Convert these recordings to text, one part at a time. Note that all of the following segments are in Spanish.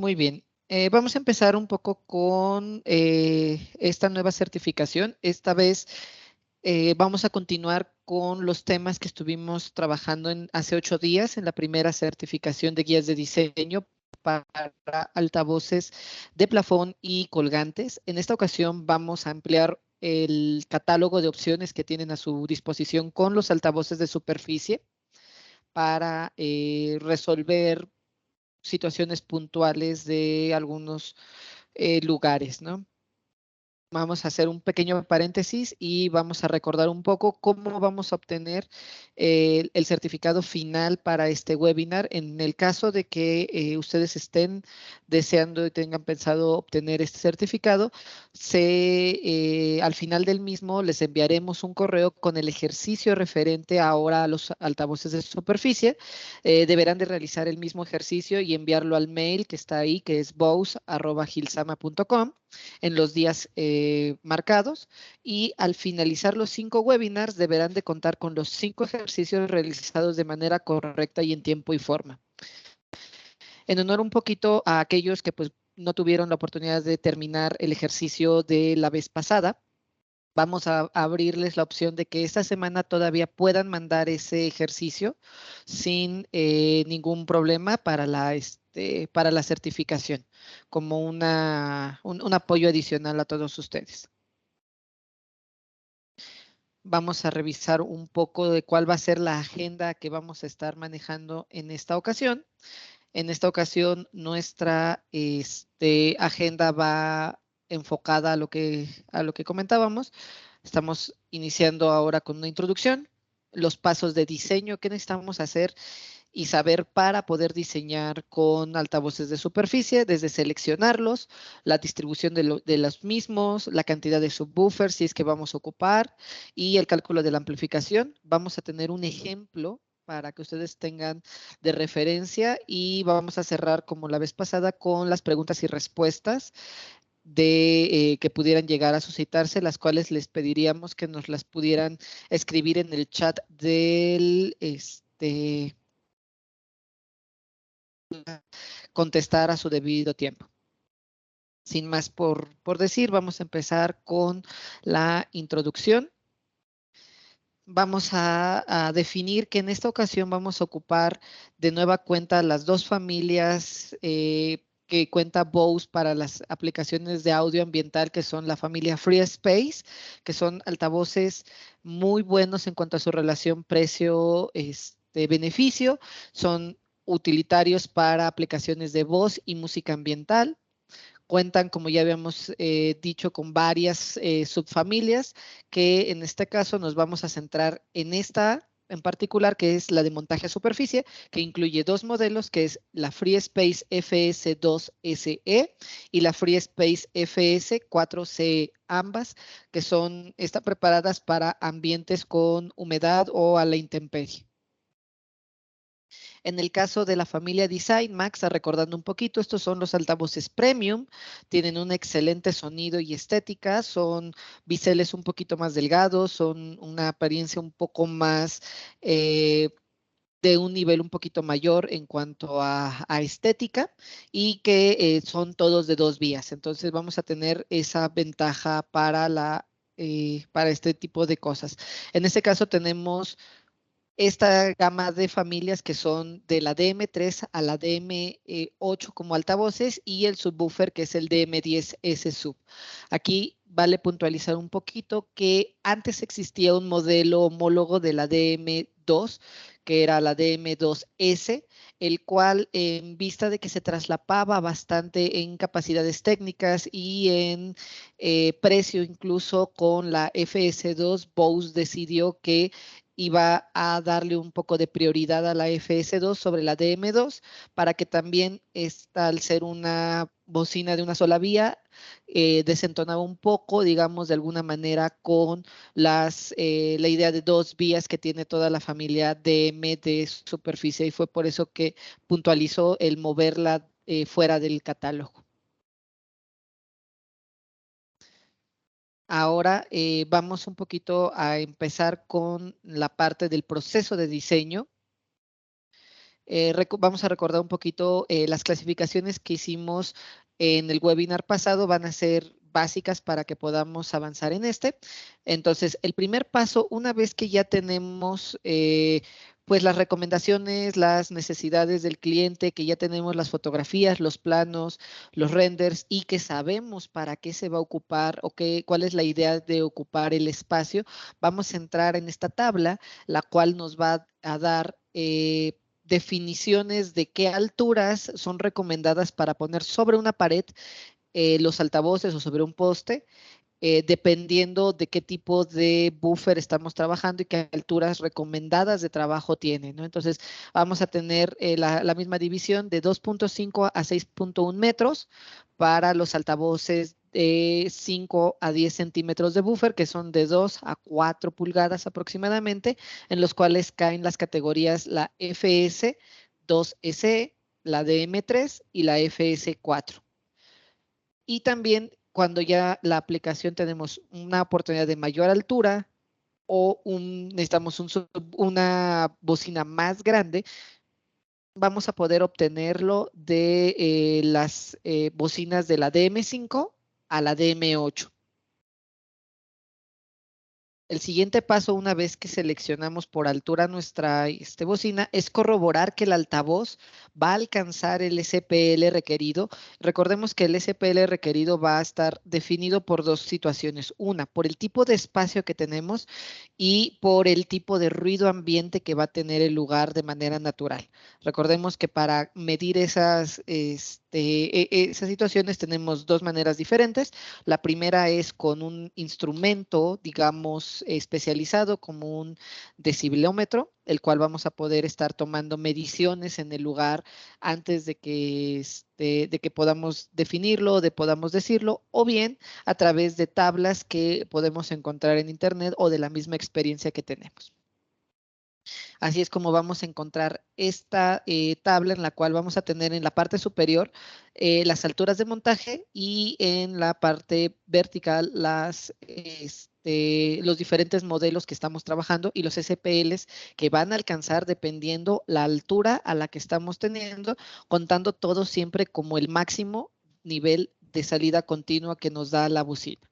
Muy bien. Vamos a empezar un poco con esta nueva certificación. Esta vez vamos a continuar con los temas que estuvimos trabajando hace 8 días en la primera certificación de guías de diseño para altavoces de plafón y colgantes. En esta ocasión vamos a ampliar el catálogo de opciones que tienen a su disposición con los altavoces de superficie para resolver situaciones puntuales de algunos lugares, ¿no? Vamos a hacer un pequeño paréntesis y vamos a recordar un poco cómo vamos a obtener el certificado final para este webinar. En el caso de que ustedes estén deseando y tengan pensado obtener este certificado, al final del mismo les enviaremos un correo con el ejercicio referente ahora a los altavoces de superficie. Deberán de realizar el mismo ejercicio y enviarlo al mail que está ahí, que es bows@gilsama.com en los días marcados, y al finalizar los 5 webinars deberán de contar con los 5 ejercicios realizados de manera correcta y en tiempo y forma. En honor un poquito a aquellos que pues no tuvieron la oportunidad de terminar el ejercicio de la vez pasada, vamos a abrirles la opción de que esta semana todavía puedan mandar ese ejercicio sin ningún problema para para la certificación, como un apoyo adicional a todos ustedes. Vamos a revisar un poco de cuál va a ser la agenda que vamos a estar manejando en esta ocasión. En esta ocasión, nuestra agenda va enfocada a lo que comentábamos. Estamos iniciando ahora con una introducción, los pasos de diseño que necesitamos hacer y saber para poder diseñar con altavoces de superficie, desde seleccionarlos, la distribución de los mismos, la cantidad de subwoofers si es que vamos a ocupar y el cálculo de la amplificación. Vamos a tener un ejemplo para que ustedes tengan de referencia y vamos a cerrar como la vez pasada con las preguntas y respuestas que pudieran llegar a suscitarse, las cuales les pediríamos que nos las pudieran escribir en el chat del contestar a su debido tiempo. Sin más por decir, vamos a empezar con la introducción. Vamos a definir que en esta ocasión vamos a ocupar de nueva cuenta las dos familias que cuenta Bose para las aplicaciones de audio ambiental, que son la familia FreeSpace, que son altavoces muy buenos en cuanto a su relación precio-beneficio. Son utilitarios para aplicaciones de voz y música ambiental. Cuentan, como ya habíamos dicho, con varias subfamilias, que en este caso nos vamos a centrar en esta en particular, que es la de montaje a superficie, que incluye dos modelos, que es la FreeSpace FS2SE y la FreeSpace FS4CE, ambas que están preparadas para ambientes con humedad o a la intemperie. En el caso de la familia Design Max, recordando un poquito, estos son los altavoces premium, tienen un excelente sonido y estética, son biseles un poquito más delgados, son una apariencia un poco más de un nivel un poquito mayor en cuanto a estética y que son todos de 2 vías. Entonces vamos a tener esa ventaja para este tipo de cosas. En este caso tenemos esta gama de familias que son de la DM3 a la DM8 como altavoces y el subwoofer que es el DM10S sub. Aquí vale puntualizar un poquito que antes existía un modelo homólogo de la DM2 que era la DM2S, el cual en vista de que se traslapaba bastante en capacidades técnicas y en precio incluso con la FS2, Bose decidió que iba a darle un poco de prioridad a la FS2 sobre la DM2 para que también al ser una bocina de una sola vía, desentonaba un poco, digamos, de alguna manera con la idea de 2 vías que tiene toda la familia DM de superficie y fue por eso que puntualizó el moverla fuera del catálogo. Ahora vamos un poquito a empezar con la parte del proceso de diseño. Vamos a recordar un poquito las clasificaciones que hicimos en el webinar pasado, van a ser básicas para que podamos avanzar en este. Entonces, el primer paso, una vez que ya tenemos pues las recomendaciones, las necesidades del cliente, que ya tenemos las fotografías, los planos, los renders y que sabemos para qué se va a ocupar o cuál es la idea de ocupar el espacio, vamos a entrar en esta tabla, la cual nos va a dar definiciones de qué alturas son recomendadas para poner sobre una pared los altavoces o sobre un poste, dependiendo de qué tipo de buffer estamos trabajando y qué alturas recomendadas de trabajo tiene, ¿no? Entonces, vamos a tener la misma división de 2.5 a 6.1 metros para los altavoces de 5 a 10 centímetros de buffer, que son de 2 a 4 pulgadas aproximadamente, en los cuales caen las categorías la FS 2SE, la DM3 y la FS4. Y también cuando ya la aplicación tenemos una oportunidad de mayor altura o necesitamos una bocina más grande, vamos a poder obtenerlo de las bocinas de la DM5 a la DM8. El siguiente paso, una vez que seleccionamos por altura nuestra bocina, es corroborar que el altavoz va a alcanzar el SPL requerido. Recordemos que el SPL requerido va a estar definido por dos situaciones. Una, por el tipo de espacio que tenemos y por el tipo de ruido ambiente que va a tener el lugar de manera natural. Recordemos que para medir esas situaciones tenemos dos maneras diferentes. La primera es con un instrumento, digamos, especializado como un decibelómetro, el cual vamos a poder estar tomando mediciones en el lugar antes de que podamos definirlo, de podamos decirlo, o bien a través de tablas que podemos encontrar en internet o de la misma experiencia que tenemos. Así es como vamos a encontrar esta tabla en la cual vamos a tener en la parte superior las alturas de montaje y en la parte vertical los diferentes modelos que estamos trabajando y los SPLs que van a alcanzar dependiendo la altura a la que estamos teniendo, contando todo siempre como el máximo nivel de salida continua que nos da la bocina.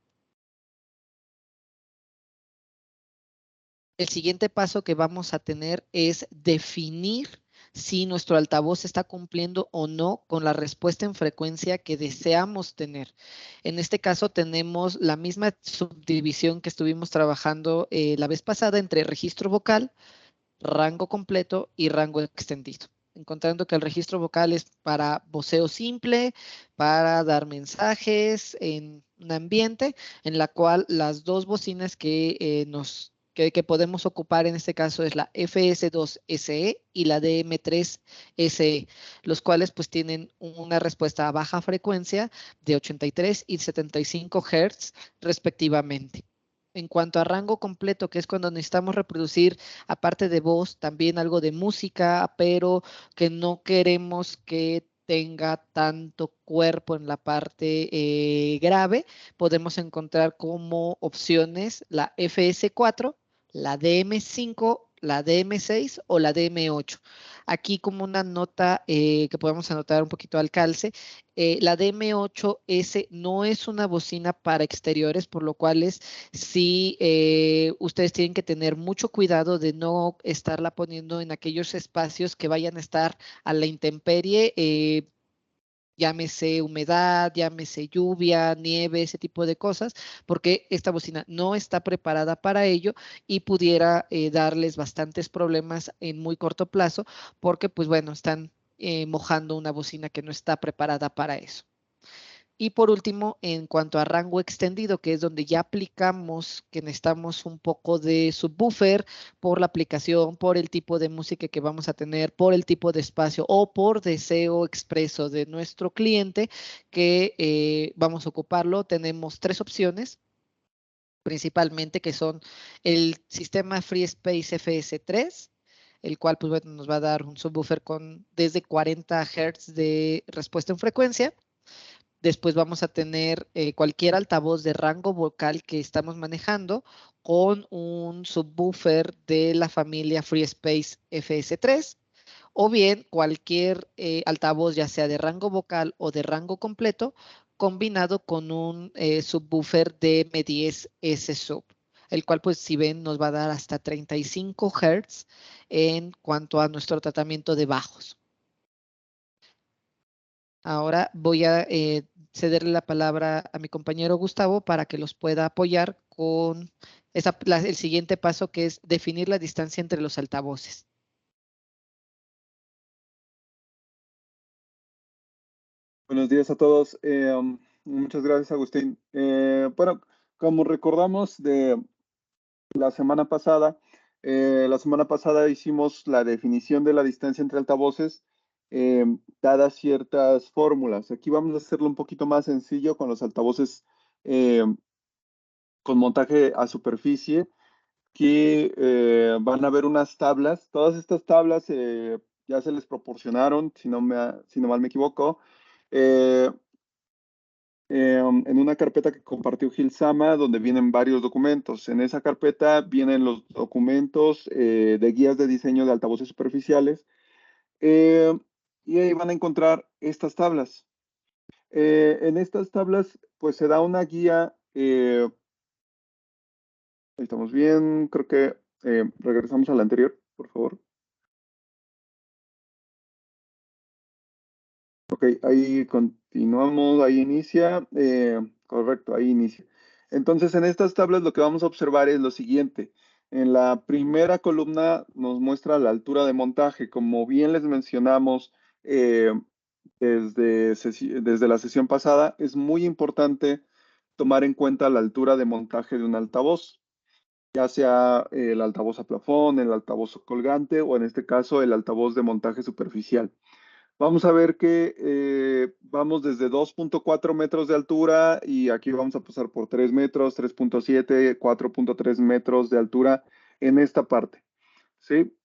El siguiente paso que vamos a tener es definir si nuestro altavoz está cumpliendo o no con la respuesta en frecuencia que deseamos tener. En este caso tenemos la misma subdivisión que estuvimos trabajando la vez pasada entre registro vocal, rango completo y rango extendido. Encontrando que el registro vocal es para voceo simple, para dar mensajes en un ambiente en la cual las dos bocinas que podemos ocupar en este caso es la FS2SE y la DM3SE, los cuales pues tienen una respuesta a baja frecuencia de 83 y 75 Hz respectivamente. En cuanto a rango completo, que es cuando necesitamos reproducir, aparte de voz, también algo de música, pero que no queremos que tenga tanto cuerpo en la parte grave, podemos encontrar como opciones la FS4, la DM5, la DM6 o la DM8. Aquí como una nota que podemos anotar un poquito al calce, la DM8S no es una bocina para exteriores, por lo cual sí ustedes tienen que tener mucho cuidado de no estarla poniendo en aquellos espacios que vayan a estar a la intemperie, llámese humedad, llámese lluvia, nieve, ese tipo de cosas, porque esta bocina no está preparada para ello y pudiera darles bastantes problemas en muy corto plazo, porque pues bueno, están mojando una bocina que no está preparada para eso. Y por último, en cuanto a rango extendido, que es donde ya aplicamos que necesitamos un poco de subwoofer por la aplicación, por el tipo de música que vamos a tener, por el tipo de espacio o por deseo expreso de nuestro cliente que vamos a ocuparlo, tenemos tres opciones principalmente que son el sistema FreeSpace FS3, el cual pues, bueno, nos va a dar un subwoofer con desde 40 Hz de respuesta en frecuencia. Después vamos a tener cualquier altavoz de rango vocal que estamos manejando con un subwoofer de la familia FreeSpace FS3 o bien cualquier altavoz, ya sea de rango vocal o de rango completo, combinado con un subwoofer de M10S sub, el cual, pues, si ven, nos va a dar hasta 35 Hz en cuanto a nuestro tratamiento de bajos. Ahora voy a cederle la palabra a mi compañero Gustavo para que los pueda apoyar con el siguiente paso, que es definir la distancia entre los altavoces. Buenos días a todos. Muchas gracias, Agustín. Bueno, como recordamos de la semana pasada hicimos la definición de la distancia entre altavoces, dadas ciertas fórmulas. Aquí vamos a hacerlo un poquito más sencillo con los altavoces eh, con montaje a superficie, que van a ver unas tablas. Todas estas tablas ya se les proporcionaron, si no mal me equivoco. Eh, en una carpeta que compartió Gil Sama, donde vienen varios documentos. En esa carpeta vienen los documentos de guías de diseño de altavoces superficiales, eh, y ahí van a encontrar estas tablas. En estas tablas, pues se da una guía. Ahí estamos bien, creo que regresamos a la anterior, por favor. Ok, ahí continuamos, ahí inicia. Correcto, ahí inicia. Entonces, en estas tablas lo que vamos a observar es lo siguiente. En la primera columna nos muestra la altura de montaje. Como bien les mencionamos desde la sesión pasada, es muy importante tomar en cuenta la altura de montaje de un altavoz, ya sea el altavoz a plafón, el altavoz colgante o en este caso el altavoz de montaje superficial. Vamos a ver que vamos desde 2.4 metros de altura y aquí vamos a pasar por 3 metros, 3.7, 4.3 metros de altura en esta parte, ¿sí?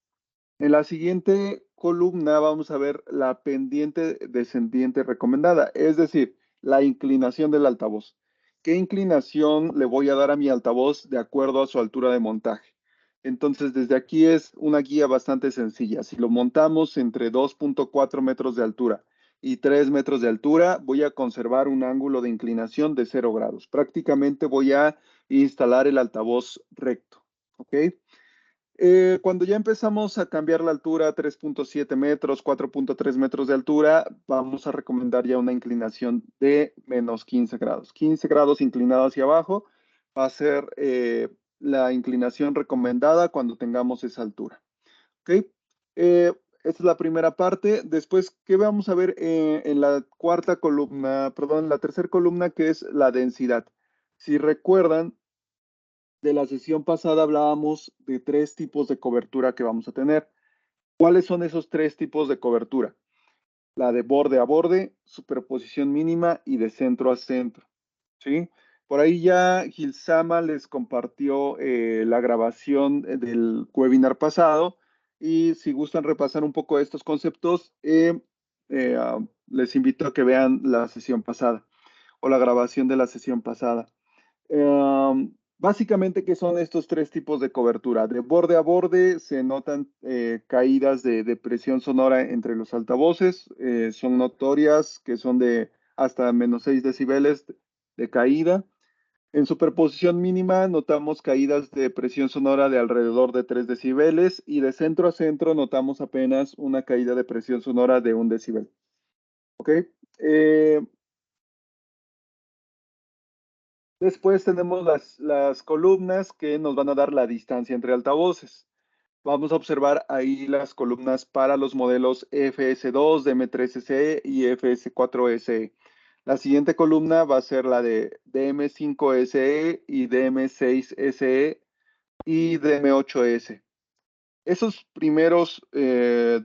En la siguiente columna vamos a ver la pendiente descendiente recomendada, es decir, la inclinación del altavoz. ¿Qué inclinación le voy a dar a mi altavoz de acuerdo a su altura de montaje? Entonces, desde aquí es una guía bastante sencilla. Si lo montamos entre 2.4 metros de altura y 3 metros de altura, voy a conservar un ángulo de inclinación de 0 grados. Prácticamente voy a instalar el altavoz recto, ¿ok? Cuando ya empezamos a cambiar la altura a 3.7 metros, 4.3 metros de altura, vamos a recomendar ya una inclinación de menos 15 grados. 15 grados inclinado hacia abajo va a ser la inclinación recomendada cuando tengamos esa altura. ¿Ok? Esta es la primera parte. Después, ¿qué vamos a ver en la cuarta columna? Perdón, en la tercera columna, que es la densidad. Si recuerdan, de la sesión pasada hablábamos de 3 tipos de cobertura que vamos a tener. ¿Cuáles son esos 3 tipos de cobertura? La de borde a borde, superposición mínima y de centro a centro, ¿sí? Por ahí ya Gilsama les compartió la grabación del webinar pasado, y si gustan repasar un poco estos conceptos, les invito a que vean la sesión pasada o la grabación de la sesión pasada. Básicamente, ¿qué son estos 3 tipos de cobertura? De borde a borde se notan caídas de presión sonora entre los altavoces. Son notorias, que son de hasta menos 6 decibeles de caída. En superposición mínima notamos caídas de presión sonora de alrededor de 3 decibeles, y de centro a centro notamos apenas una caída de presión sonora de 1 decibel. ¿Ok? Después tenemos las columnas que nos van a dar la distancia entre altavoces. Vamos a observar ahí las columnas para los modelos FS2, DM3SE y FS4SE. La siguiente columna va a ser la de DM5SE y DM6SE y DM8S. Esos primeros 2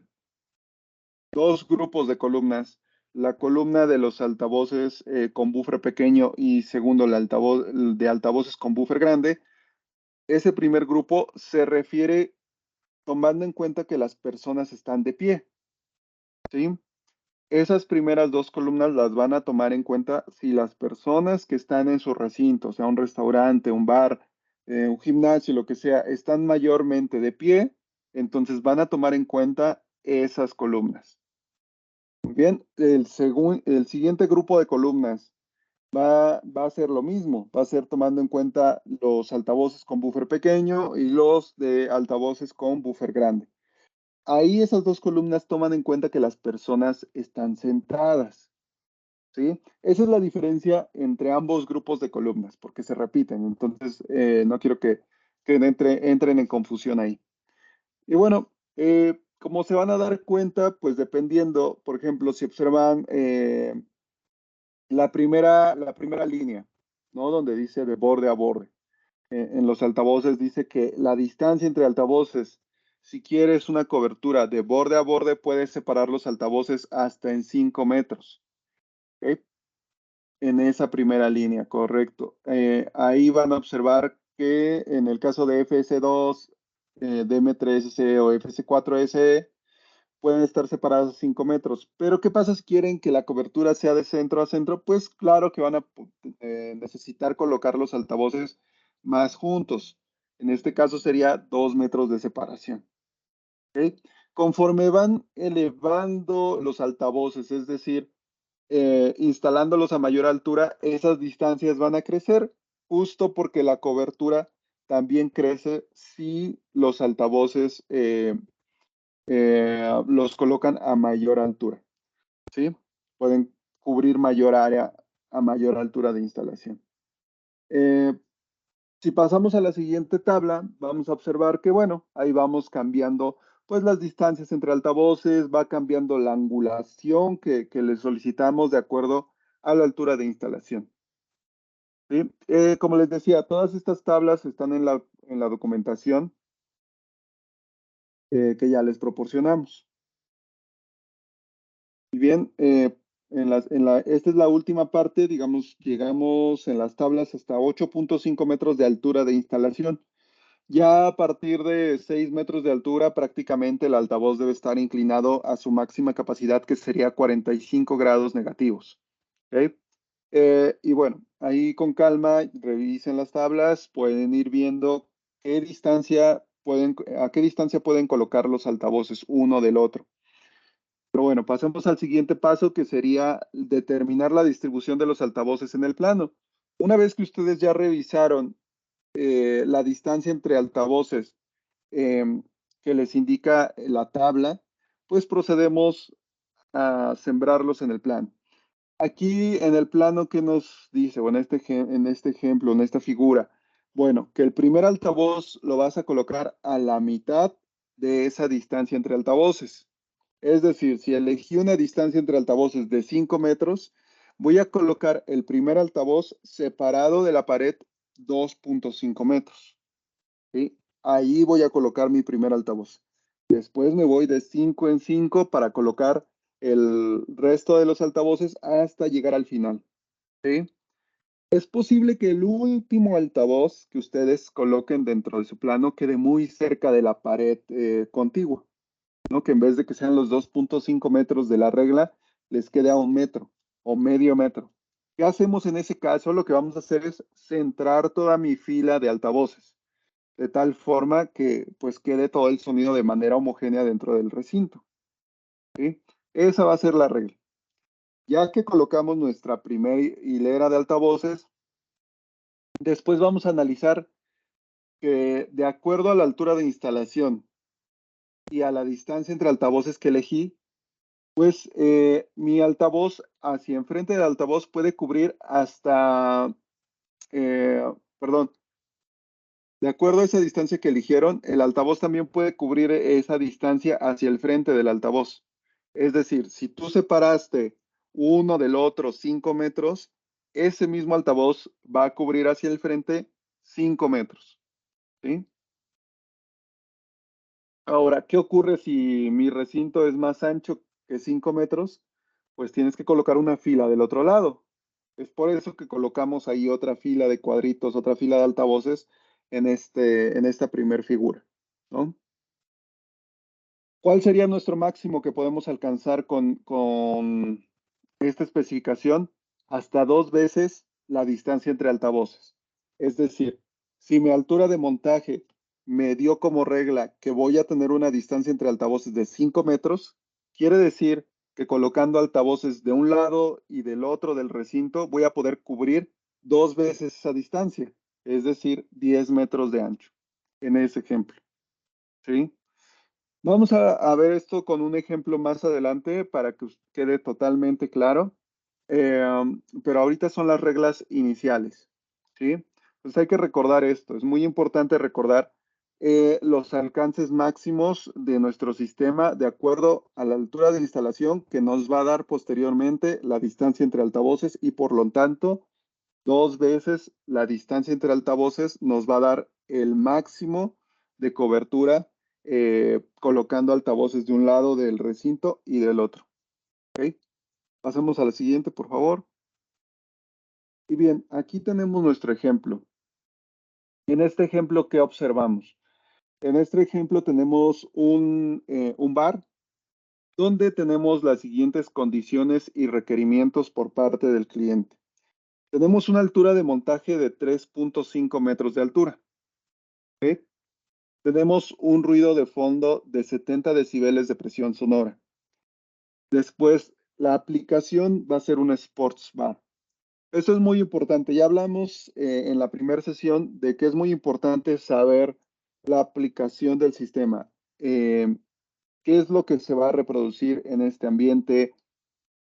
grupos de columnas, la columna de los altavoces con buffer pequeño y segundo el altavoz de altavoces con buffer grande, ese primer grupo se refiere tomando en cuenta que las personas están de pie, ¿sí? Esas primeras 2 columnas las van a tomar en cuenta si las personas que están en su recinto, o sea, un restaurante, un bar, un gimnasio, lo que sea, están mayormente de pie, entonces van a tomar en cuenta esas columnas. Muy bien, el siguiente grupo de columnas va a ser lo mismo, va a ser tomando en cuenta los altavoces con buffer pequeño y los de altavoces con buffer grande. Ahí esas dos columnas toman en cuenta que las personas están sentadas, ¿sí? Esa es la diferencia entre ambos grupos de columnas, porque se repiten, entonces no quiero que entren en confusión ahí. Y bueno, como se van a dar cuenta, pues dependiendo, por ejemplo, si observan la primera línea, ¿no? Donde dice de borde a borde. En los altavoces dice que la distancia entre altavoces, si quieres una cobertura de borde a borde, puedes separar los altavoces hasta en 5 metros. ¿Ok? En esa primera línea, correcto. Ahí van a observar que en el caso de FS2, DM3SE o FS4SE, pueden estar separadas a 5 metros. Pero ¿qué pasa si quieren que la cobertura sea de centro a centro? Pues claro que van a necesitar colocar los altavoces más juntos. En este caso sería 2 metros de separación. ¿Ok? Conforme van elevando los altavoces, es decir, instalándolos a mayor altura, esas distancias van a crecer justo porque la cobertura también crece si los altavoces los colocan a mayor altura, ¿sí? Pueden cubrir mayor área a mayor altura de instalación. Eh, si pasamos a la siguiente tabla, vamos a observar que, bueno, ahí vamos cambiando pues las distancias entre altavoces, va cambiando la angulación que le solicitamos de acuerdo a la altura de instalación. ¿Sí? Como les decía, todas estas tablas están en la documentación que ya les proporcionamos. Y bien, esta es la última parte, digamos, llegamos en las tablas hasta 8.5 metros de altura de instalación. Ya a partir de 6 metros de altura, prácticamente el altavoz debe estar inclinado a su máxima capacidad, que sería 45 grados negativos. ¿Ok? Y bueno, ahí con calma, revisen las tablas, pueden ir viendo a qué distancia pueden colocar los altavoces uno del otro. Pero bueno, pasemos al siguiente paso, que sería determinar la distribución de los altavoces en el plano. Una vez que ustedes ya revisaron la distancia entre altavoces que les indica la tabla, pues procedemos a sembrarlos en el plano. Aquí en el plano, ¿qué nos dice? O en este ejemplo, en esta figura. Bueno, que el primer altavoz lo vas a colocar a la mitad de esa distancia entre altavoces. Es decir, si elegí una distancia entre altavoces de 5 metros, voy a colocar el primer altavoz separado de la pared 2.5 metros. ¿Sí? Ahí voy a colocar mi primer altavoz. Después me voy de 5 en 5 para colocar el resto de los altavoces hasta llegar al final. ¿Sí? Es posible que el último altavoz que ustedes coloquen dentro de su plano quede muy cerca de la pared contigua, ¿no? Que en vez de que sean los 2.5 metros de la regla, les quede a 1 metro o medio metro. ¿Qué hacemos en ese caso? Lo que vamos a hacer es centrar toda mi fila de altavoces, de tal forma que pues quede todo el sonido de manera homogénea dentro del recinto. ¿Sí? Esa va a ser la regla. Ya que colocamos nuestra primera hilera de altavoces, después vamos a analizar que de acuerdo a la altura de instalación y a la distancia entre altavoces que elegí, pues mi altavoz hacia enfrente del altavoz puede cubrir hasta, perdón, de acuerdo a esa distancia que eligieron, el altavoz también puede cubrir esa distancia hacia el frente del altavoz. Es decir, si tú separaste uno del otro 5 metros, ese mismo altavoz va a cubrir hacia el frente 5 metros. ¿Sí? Ahora, ¿qué ocurre si mi recinto es más ancho que 5 metros? Pues tienes que colocar una fila del otro lado. Es por eso que colocamos ahí otra fila de cuadritos, otra fila de altavoces en esta primer figura, ¿no? ¿Cuál sería nuestro máximo que podemos alcanzar con esta especificación? Hasta 2 veces la distancia entre altavoces. Es decir, si mi altura de montaje me dio como regla que voy a tener una distancia entre altavoces de 5 metros, quiere decir que colocando altavoces de un lado y del otro del recinto, voy a poder cubrir 2 veces esa distancia, es decir, 10 metros de ancho, en ese ejemplo, ¿sí? Vamos a ver esto con un ejemplo más adelante para que quede totalmente claro. Pero ahorita son las reglas iniciales, ¿sí? Pues hay que recordar esto. Es muy importante recordar los alcances máximos de nuestro sistema de acuerdo a la altura de instalación que nos va a dar posteriormente la distancia entre altavoces y por lo tanto, 2 veces la distancia entre altavoces nos va a dar el máximo de cobertura colocando altavoces de un lado del recinto y del otro. ¿Ok? Pasemos a la siguiente, por favor. Y bien, aquí tenemos nuestro ejemplo. En este ejemplo, ¿qué observamos? En este ejemplo tenemos un bar donde tenemos las siguientes condiciones y requerimientos por parte del cliente. Tenemos una altura de montaje de 3.5 metros de altura. ¿Ok? Tenemos un ruido de fondo de 70 decibeles de presión sonora. Después, la aplicación va a ser un sports bar. Eso es muy importante. Ya hablamos en la primera sesión de que es muy importante saber la aplicación del sistema. ¿Qué es lo que se va a reproducir en este ambiente?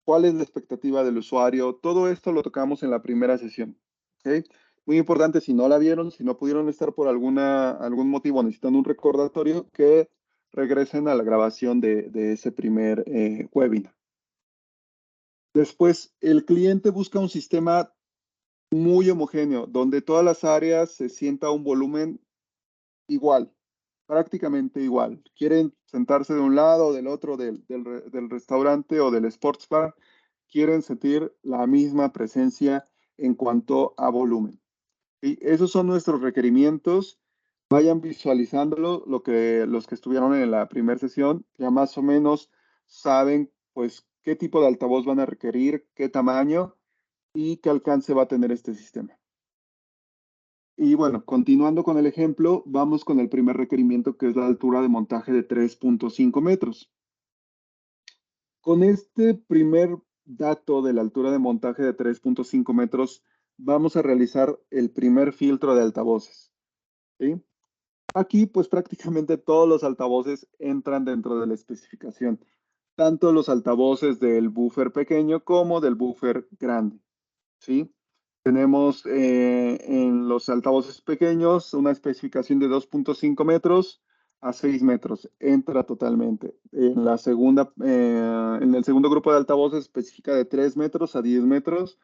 ¿Cuál es la expectativa del usuario? Todo esto lo tocamos en la primera sesión. ¿Okay? Muy importante, si no la vieron, si no pudieron estar por algún motivo, necesitan un recordatorio, que regresen a la grabación de ese primer webinar. Después, el cliente busca un sistema muy homogéneo, donde todas las áreas se sienta un volumen igual, prácticamente igual. Quieren sentarse de un lado o del otro del restaurante o del sports bar, quieren sentir la misma presencia en cuanto a volumen. Y esos son nuestros requerimientos. Vayan visualizándolo, los que estuvieron en la primera sesión, ya más o menos saben pues qué tipo de altavoz van a requerir, qué tamaño y qué alcance va a tener este sistema. Y bueno, continuando con el ejemplo, vamos con el primer requerimiento, que es la altura de montaje de 3.5 metros. Con este primer dato de la altura de montaje de 3.5 metros, vamos a realizar el primer filtro de altavoces, ¿sí? Aquí, pues prácticamente todos los altavoces entran dentro de la especificación, tanto los altavoces del buffer pequeño como del buffer grande, ¿sí? Tenemos en los altavoces pequeños una especificación de 2.5 metros a 6 metros. Entra totalmente. En en el segundo grupo de altavoces especifica de 3 metros a 10 metros.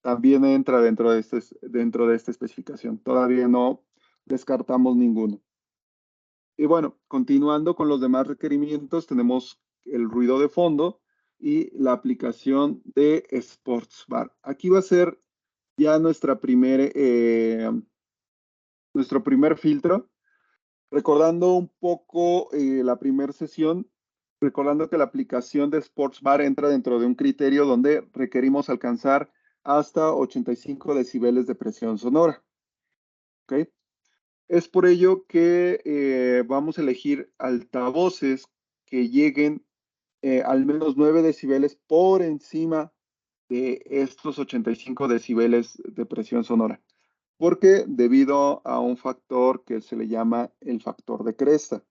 También entra dentro de esta especificación. Todavía no descartamos ninguno. Y bueno, continuando con los demás requerimientos, tenemos el ruido de fondo y la aplicación de Sports Bar. Aquí va a ser ya nuestro primer filtro. Recordando un poco la primera sesión, recordando que la aplicación de Sports Bar entra dentro de un criterio donde requerimos alcanzar hasta 85 decibeles de presión sonora. ¿Okay? Es por ello que vamos a elegir altavoces que lleguen al menos 9 decibeles por encima de estos 85 decibeles de presión sonora. Porque debido a un factor que se le llama el factor de cresta.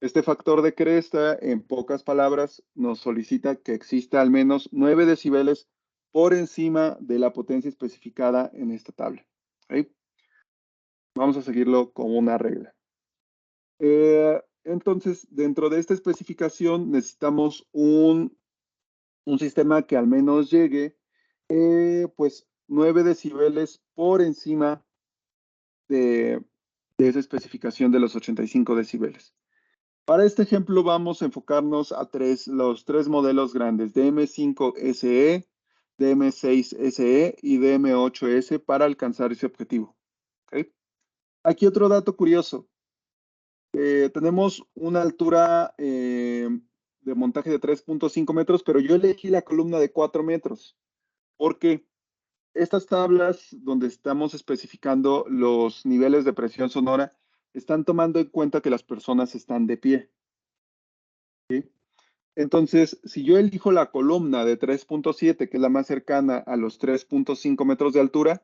Este factor de cresta, en pocas palabras, nos solicita que exista al menos 9 decibeles por encima de la potencia especificada en esta tabla. ¿Okay? Vamos a seguirlo como una regla. Entonces, dentro de esta especificación necesitamos un sistema que al menos llegue pues 9 decibeles por encima de esa especificación de los 85 decibeles. Para este ejemplo vamos a enfocarnos a los tres modelos grandes, DM5SE, DM6SE y DM8S para alcanzar ese objetivo. ¿Okay? Aquí otro dato curioso. Tenemos una altura de montaje de 3.5 metros, pero yo elegí la columna de 4 metros. ¿Por qué? Estas tablas donde estamos especificando los niveles de presión sonora están tomando en cuenta que las personas están de pie. ¿Sí? Entonces, si yo elijo la columna de 3.7, que es la más cercana a los 3.5 metros de altura,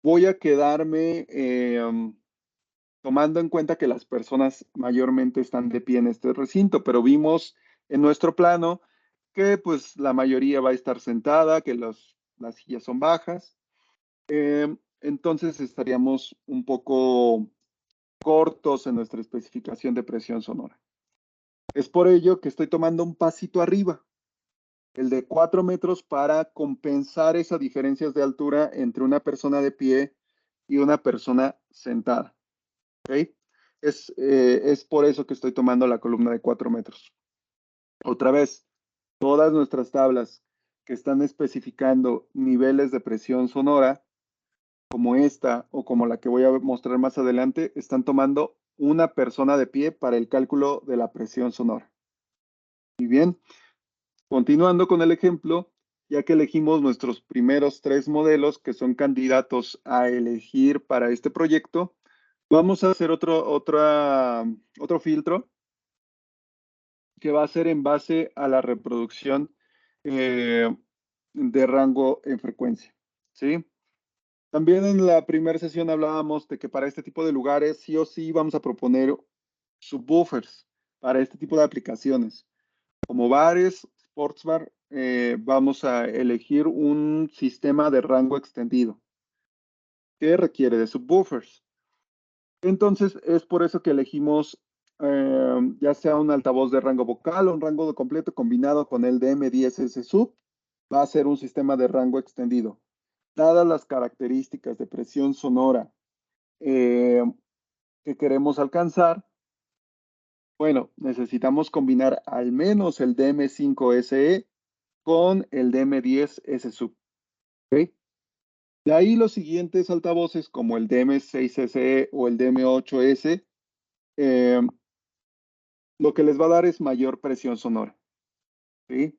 voy a quedarme tomando en cuenta que las personas mayormente están de pie en este recinto, pero vimos en nuestro plano que pues la mayoría va a estar sentada, que las sillas son bajas. Entonces estaríamos un poco cortos en nuestra especificación de presión sonora. Es por ello que estoy tomando un pasito arriba, el de 4 metros, para compensar esas diferencias de altura entre una persona de pie y una persona sentada. ¿Okay? Es por eso que estoy tomando la columna de 4 metros. Otra vez, todas nuestras tablas que están especificando niveles de presión sonora, como esta o como la que voy a mostrar más adelante, están tomando una persona de pie para el cálculo de la presión sonora. Muy bien, continuando con el ejemplo, ya que elegimos nuestros primeros 3 modelos que son candidatos a elegir para este proyecto, vamos a hacer otro filtro que va a ser en base a la reproducción de rango en frecuencia. ¿Sí? También en la primera sesión hablábamos de que para este tipo de lugares sí o sí vamos a proponer subwoofers para este tipo de aplicaciones. Como bares, sports bar, vamos a elegir un sistema de rango extendido que requiere de subwoofers. Entonces es por eso que elegimos ya sea un altavoz de rango vocal o un rango completo combinado con el DM10S sub, va a ser un sistema de rango extendido. Dadas las características de presión sonora que queremos alcanzar, bueno, necesitamos combinar al menos el DM5SE con el DM10S sub. ¿Okay? De ahí los siguientes altavoces como el DM6SE o el DM8S, lo que les va a dar es mayor presión sonora. ¿Sí?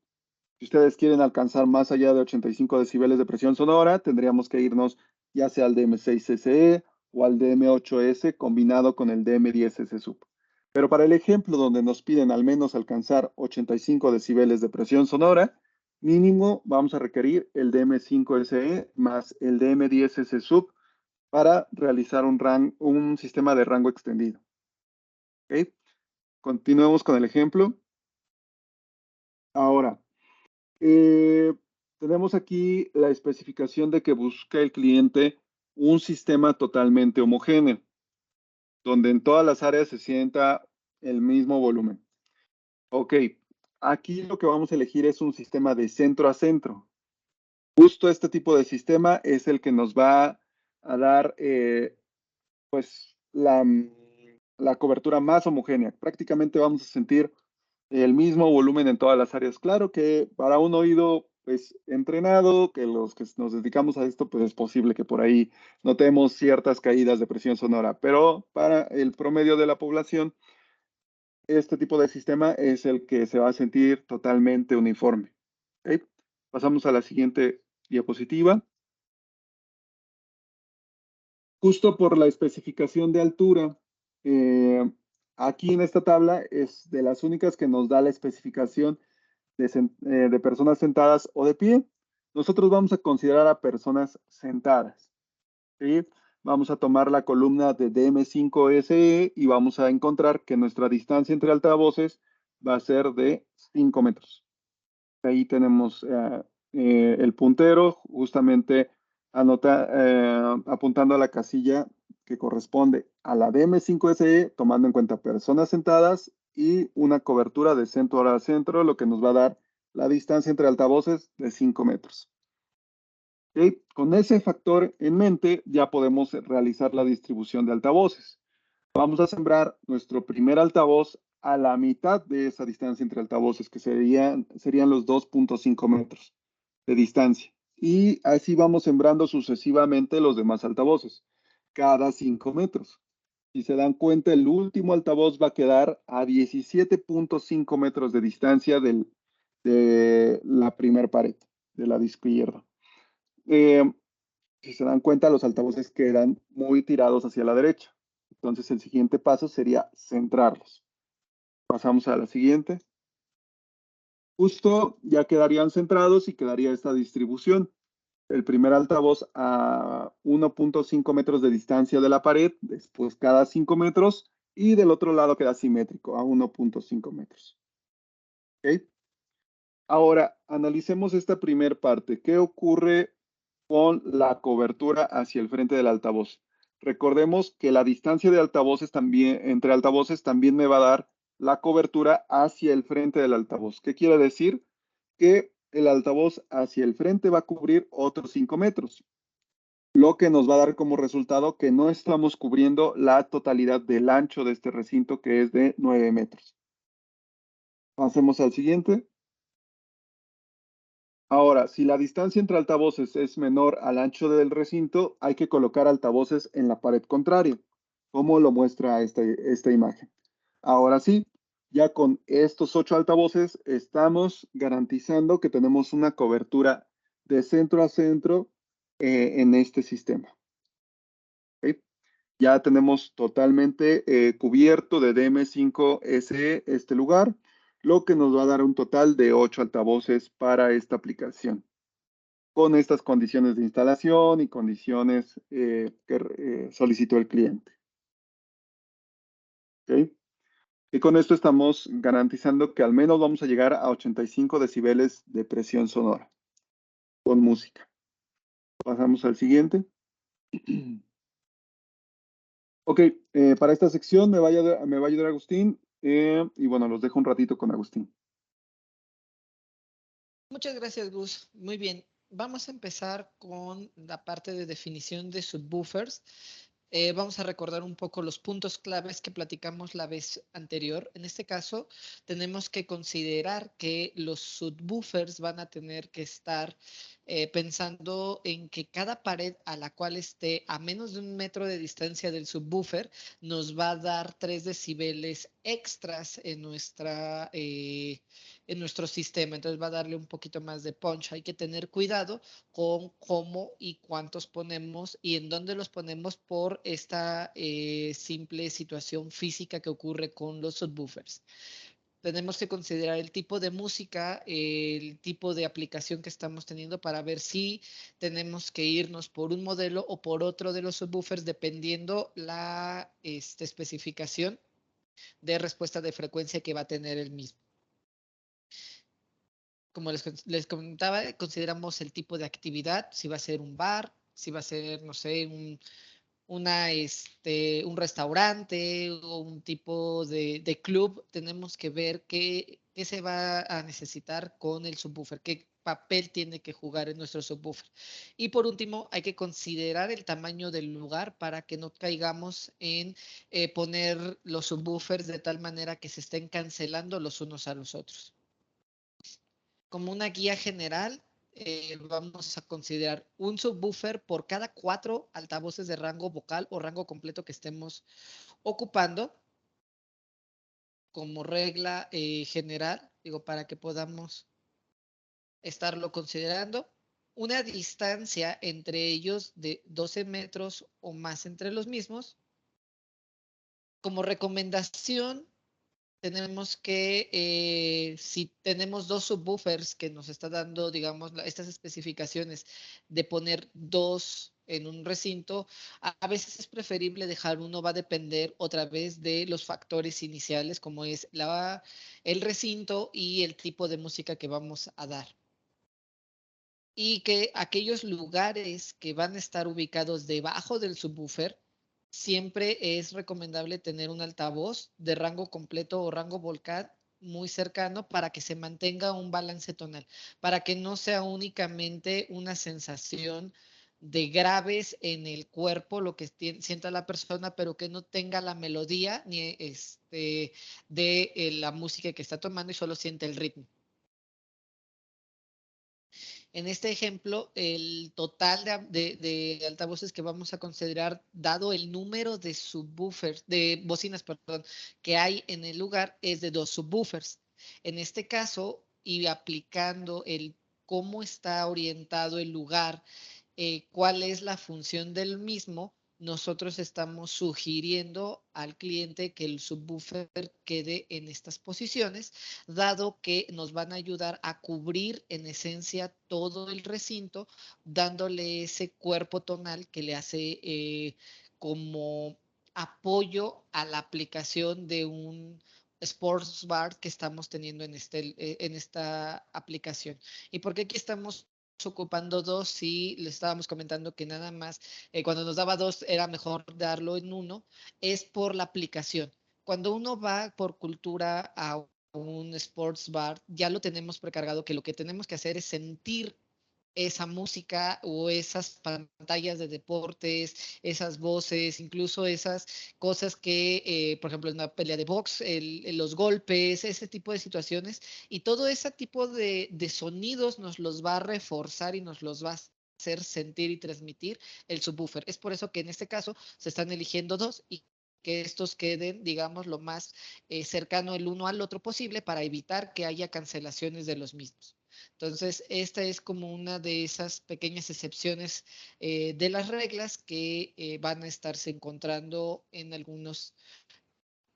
Si ustedes quieren alcanzar más allá de 85 decibeles de presión sonora, tendríamos que irnos ya sea al DM6SE o al DM8S combinado con el DM10S sub. Pero para el ejemplo donde nos piden al menos alcanzar 85 decibeles de presión sonora, mínimo vamos a requerir el DM5SE más el DM10S sub para realizar un sistema de rango extendido. ¿Okay? Continuemos con el ejemplo. Ahora, tenemos aquí la especificación de que busca el cliente un sistema totalmente homogéneo, donde en todas las áreas se sienta el mismo volumen. Ok, aquí lo que vamos a elegir es un sistema de centro a centro. Justo este tipo de sistema es el que nos va a dar pues la cobertura más homogénea. Prácticamente vamos a sentir el mismo volumen en todas las áreas. Claro que para un oído pues entrenado, que los que nos dedicamos a esto, pues es posible que por ahí notemos ciertas caídas de presión sonora, pero para el promedio de la población, este tipo de sistema es el que se va a sentir totalmente uniforme. ¿Okay? Pasamos a la siguiente diapositiva. Justo por la especificación de altura, aquí en esta tabla es de las únicas que nos da la especificación de personas sentadas o de pie. Nosotros vamos a considerar a personas sentadas. ¿Sí? Vamos a tomar la columna de DM5SE y vamos a encontrar que nuestra distancia entre altavoces va a ser de 5 metros. Ahí tenemos el puntero justamente apuntando a la casilla que corresponde a la DM5SE, tomando en cuenta personas sentadas y una cobertura de centro a centro, lo que nos va a dar la distancia entre altavoces de 5 metros. ¿Okay? Con ese factor en mente ya podemos realizar la distribución de altavoces. Vamos a sembrar nuestro primer altavoz a la mitad de esa distancia entre altavoces, que serían los 2.5 metros de distancia. Y así vamos sembrando sucesivamente los demás altavoces, cada 5 metros. Si se dan cuenta, el último altavoz va a quedar a 17.5 metros de distancia de la primera pared, de la izquierda. Si se dan cuenta, los altavoces quedan muy tirados hacia la derecha. Entonces el siguiente paso sería centrarlos. Pasamos a la siguiente. Justo ya quedarían centrados y quedaría esta distribución. El primer altavoz a 1.5 metros de distancia de la pared, después cada 5 metros, y del otro lado queda simétrico a 1.5 metros. ¿Ok? Ahora, analicemos esta primera parte. ¿Qué ocurre con la cobertura hacia el frente del altavoz? Recordemos que la distancia de altavoces también, entre altavoces también me va a dar la cobertura hacia el frente del altavoz. ¿Qué quiere decir? Que el altavoz hacia el frente va a cubrir otros 5 metros, lo que nos va a dar como resultado que no estamos cubriendo la totalidad del ancho de este recinto, que es de 9 metros. Pasemos al siguiente. Ahora, si la distancia entre altavoces es menor al ancho del recinto, hay que colocar altavoces en la pared contraria, como lo muestra esta imagen. Ahora sí, ya con estos 8 altavoces estamos garantizando que tenemos una cobertura de centro a centro en este sistema. ¿Ok? Ya tenemos totalmente cubierto de DM5SE este lugar, lo que nos va a dar un total de 8 altavoces para esta aplicación, con estas condiciones de instalación y condiciones que solicitó el cliente. ¿Ok? Y con esto estamos garantizando que al menos vamos a llegar a 85 decibeles de presión sonora con música. Pasamos al siguiente. Ok, para esta sección me va a ayudar Agustín y bueno, los dejo un ratito con Agustín. Muchas gracias, Gus. Muy bien. Vamos a empezar con la parte de definición de subwoofers. Vamos a recordar un poco los puntos claves que platicamos la vez anterior. En este caso, tenemos que considerar que los subwoofers van a tener que estar pensando en que cada pared a la cual esté a menos de 1 metro de distancia del subwoofer nos va a dar 3 decibeles extras en nuestro sistema. Entonces va a darle un poquito más de punch. Hay que tener cuidado con cómo y cuántos ponemos y en dónde los ponemos por esta simple situación física que ocurre con los subwoofers. Tenemos que considerar el tipo de música, el tipo de aplicación que estamos teniendo para ver si tenemos que irnos por un modelo o por otro de los subwoofers dependiendo la especificación de respuesta de frecuencia que va a tener el mismo. Como les comentaba, consideramos el tipo de actividad, si va a ser un bar, si va a ser, no sé, un restaurante o un tipo de club. Tenemos que ver qué se va a necesitar con el subwoofer, qué papel tiene que jugar en nuestro subwoofer. Y por último, hay que considerar el tamaño del lugar para que no caigamos en poner los subwoofers de tal manera que se estén cancelando los unos a los otros. Como una guía general, vamos a considerar un subwoofer por cada 4 altavoces de rango vocal o rango completo que estemos ocupando como regla general, digo, para que podamos estarlo considerando. Una distancia entre ellos de 12 metros o más entre los mismos. Como recomendación, tenemos que, si tenemos 2 subwoofers que nos está dando, digamos, estas especificaciones de poner 2 en un recinto, a veces es preferible dejar uno, va a depender otra vez de los factores iniciales, como es el recinto y el tipo de música que vamos a dar. Y que aquellos lugares que van a estar ubicados debajo del subwoofer, siempre es recomendable tener un altavoz de rango completo o rango vocal muy cercano para que se mantenga un balance tonal, para que no sea únicamente una sensación de graves en el cuerpo, lo que sienta la persona, pero que no tenga la melodía ni de la música que está tomando y solo siente el ritmo. En este ejemplo, el total de altavoces que vamos a considerar, dado el número de subwoofers, de bocinas, perdón, que hay en el lugar, es de 2 subwoofers. En este caso, y aplicando el cómo está orientado el lugar, cuál es la función del mismo, nosotros estamos sugiriendo al cliente que el subwoofer quede en estas posiciones, dado que nos van a ayudar a cubrir en esencia todo el recinto, dándole ese cuerpo tonal que le hace como apoyo a la aplicación de un sports bar que estamos teniendo en esta aplicación. ¿Y por qué aquí estamos ocupando dos? Si le estábamos comentando que nada más cuando nos daba dos era mejor darlo en uno, es por la aplicación. Cuando uno va por cultura a un sports bar, ya lo tenemos precargado, que lo que tenemos que hacer es sentir esa música o esas pantallas de deportes, esas voces, incluso esas cosas que, por ejemplo, en una pelea de box, los golpes, ese tipo de situaciones, y todo ese tipo de sonidos nos los va a reforzar y nos los va a hacer sentir y transmitir el subwoofer. Es por eso que en este caso se están eligiendo dos y que estos queden, digamos, lo más cercano el uno al otro posible para evitar que haya cancelaciones de los mismos. Entonces, esta es como una de esas pequeñas excepciones de las reglas que van a estarse encontrando en algunos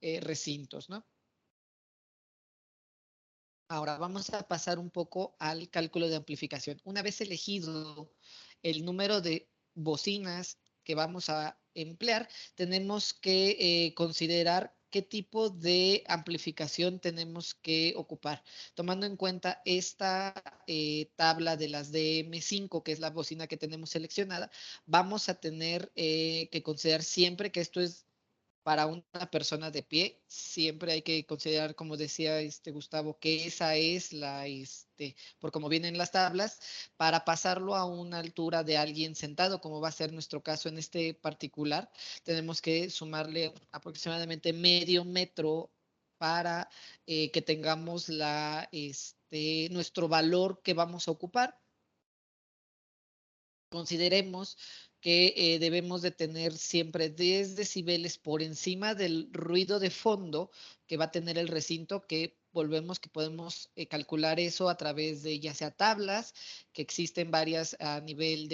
recintos, ¿no? Ahora vamos a pasar un poco al cálculo de amplificación. Una vez elegido el número de bocinas que vamos a emplear, tenemos que considerar qué tipo de amplificación tenemos que ocupar. Tomando en cuenta esta tabla de las DM5, que es la bocina que tenemos seleccionada, vamos a tener que considerar siempre que esto es para una persona de pie, siempre hay que considerar, como decía Gustavo, que esa es por como vienen las tablas, para pasarlo a una altura de alguien sentado, como va a ser nuestro caso en este particular, tenemos que sumarle aproximadamente medio metro para que tengamos nuestro valor que vamos a ocupar. Consideremos que debemos de tener siempre 10 decibeles por encima del ruido de fondo que va a tener el recinto, que volvemos que podemos calcular eso a través de ya sea tablas, que existen varias a nivel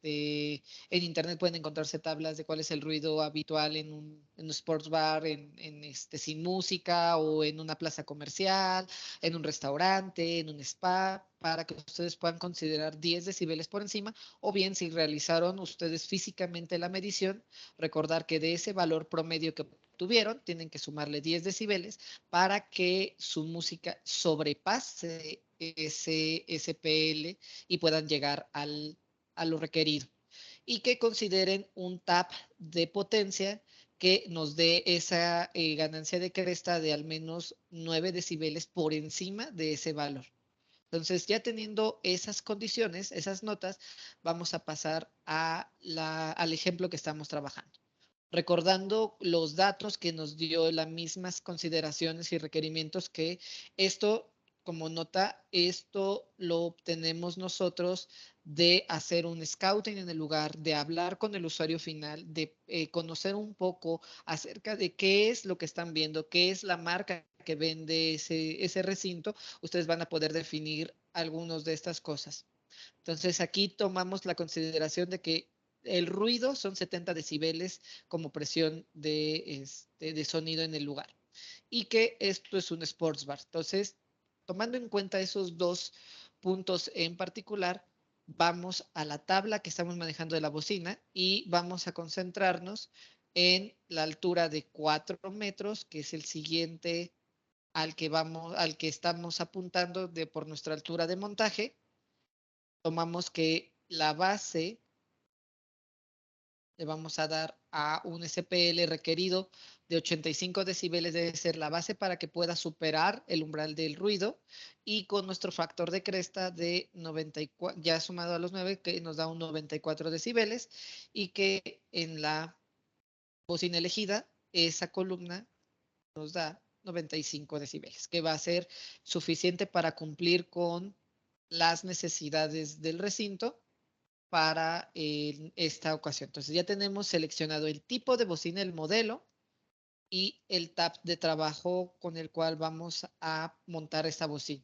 en internet pueden encontrarse tablas de cuál es el ruido habitual en un sports bar, sin música o en una plaza comercial, en un restaurante, en un spa, para que ustedes puedan considerar 10 decibeles por encima, o bien si realizaron ustedes físicamente la medición, recordar que de ese valor promedio que tuvieron, tienen que sumarle 10 decibeles para que su música sobrepase ese SPL y puedan llegar a lo requerido. Y que consideren un tap de potencia que nos dé esa ganancia de cresta de al menos 9 decibeles por encima de ese valor. Entonces, ya teniendo esas condiciones, esas notas, vamos a pasar al ejemplo que estamos trabajando. Recordando los datos que nos dio las mismas consideraciones y requerimientos que esto, como nota, esto lo obtenemos nosotros de hacer un scouting en el lugar, de hablar con el usuario final, de conocer un poco acerca de qué es lo que están viendo, qué es la marca que vende ese recinto. Ustedes van a poder definir algunas de estas cosas. Entonces aquí tomamos la consideración de que el ruido son 70 decibeles como presión de sonido en el lugar y que esto es un sports bar. Entonces, tomando en cuenta esos dos puntos en particular, vamos a la tabla que estamos manejando de la bocina y vamos a concentrarnos en la altura de 4 metros, que es el siguiente al que estamos apuntando por nuestra altura de montaje. Tomamos que la base le vamos a dar a un SPL requerido de 85 decibeles, debe ser la base para que pueda superar el umbral del ruido, y con nuestro factor de cresta de 94, ya sumado a los 9, que nos da un 94 decibeles, y que en la bocina elegida, esa columna nos da 95 decibeles, que va a ser suficiente para cumplir con las necesidades del recinto para esta ocasión. Entonces ya tenemos seleccionado el tipo de bocina, el modelo y el tab de trabajo con el cual vamos a montar esta bocina.